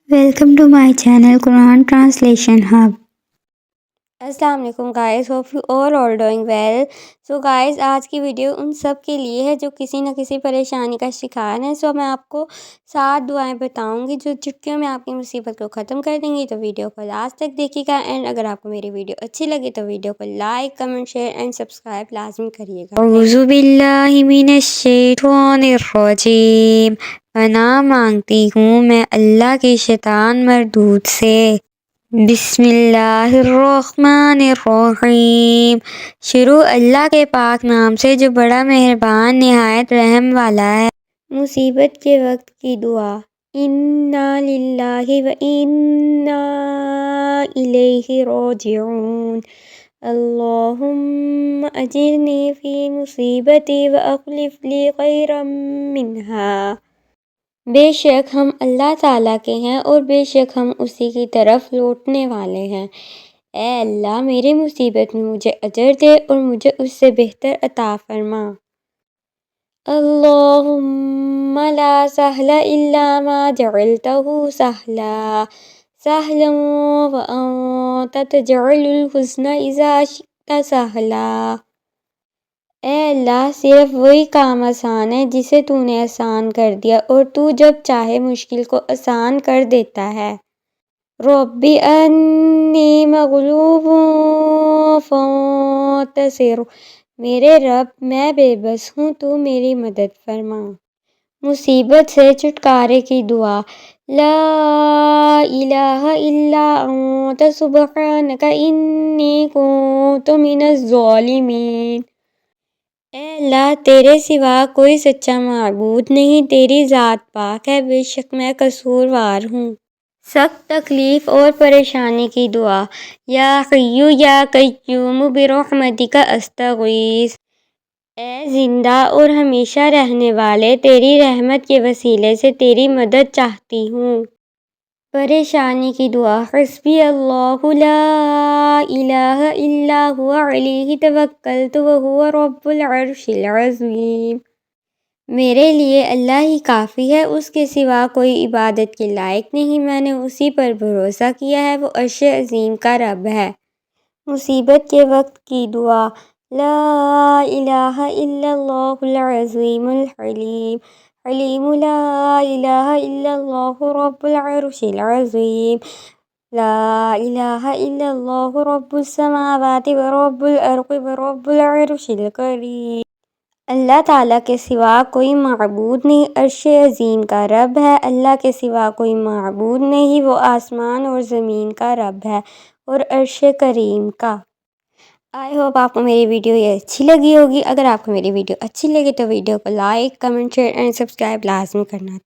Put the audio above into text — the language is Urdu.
Welcome to my channel Quran Translation Hub. السلام علیکم guys, hope you all doing well. So guys, آج کی ویڈیو ان سب کے لیے ہے جو کسی نہ کسی پریشانی کا شکار ہیں۔ سو میں آپ کو 7 دعائیں بتاؤں گی جو چٹکیوں میں آپ کی مصیبت کو ختم کر دیں گی۔ تو ویڈیو کو لاسٹ تک دیکھیے گا، اینڈ اگر آپ کو میری ویڈیو اچھی لگے تو ویڈیو کو like, comment, share and subscribe لازمی کریے گا۔ اعوذ باللہ من الشیطان الرجیم۔ پناہ مانگتی ہوں میں اللہ کے شیطان مردود سے۔ بسم اللہ الرحمن الرحیم۔ شروع اللہ کے پاک نام سے جو بڑا مہربان نہایت رحم والا ہے۔ مصیبت کے وقت کی دعا۔ انا للہ و انا الیہ راجعون۔ اللہم اجرنی فی مصیبتی و اخلف لی خیرا منہا۔ بے شک ہم اللہ تعالیٰ کے ہیں اور بے شک ہم اسی کی طرف لوٹنے والے ہیں۔ اے اللہ، میری مصیبت میں مجھے اجر دے اور مجھے اس سے بہتر عطا فرما۔ اللہم لا سہل الا ما جعلتہ سہلا سہلا وانت تجعل الحزن اذا شئت سہلا۔ اے اللہ، صرف وہی کام آسان ہے جسے تو نے آسان کر دیا اور تو جب چاہے مشکل کو آسان کر دیتا ہے۔ رب انی مغلوب فانتصر۔ میرے رب، میں بے بس ہوں، تو میری مدد فرما۔ مصیبت سے چھٹکارے کی دعا۔ لا الہ الا انت سبحانک انی کنت من الظالمین۔ اے اللہ، تیرے سوا کوئی سچا معبود نہیں، تیری ذات پاک ہے، بے شک میں قصوروار ہوں۔ سخت تکلیف اور پریشانی کی دعا۔ یا حی یا قیوم برحمتک استغیث۔ اے زندہ اور ہمیشہ رہنے والے، تیری رحمت کے وسیلے سے تیری مدد چاہتی ہوں۔ پریشانی کی دعا۔ حسبی اللہ لا الہ الا هو علیہ توکلت وہو رب العرش العظیم۔ میرے لیے اللہ ہی کافی ہے، اس کے سوا کوئی عبادت کے لائق نہیں، میں نے اسی پر بھروسہ کیا ہے، وہ عرش عظیم کا رب ہے۔ مصیبت کے وقت کی دعا۔ لا الہ الا اللہ العظیم الحلیم حلیم لا الہ الا اللہ رب العرش العظیم لا الہ الا اللہ رب السماوات و رب الارض و رب العرش الکریم۔ اللہ تعالیٰ کے سوا کوئی معبود نہیں، عرش عظیم کا رب ہے۔ اللہ کے سوا کوئی معبود نہیں، وہ آسمان اور زمین کا رب ہے اور عرش کریم کا۔ آئی ہوپ آپ کو میری ویڈیو یہ اچھی لگی ہوگی۔ اگر آپ کو میری ویڈیو اچھی لگے تو ویڈیو کو like, comment, share and subscribe لازمی کرنا۔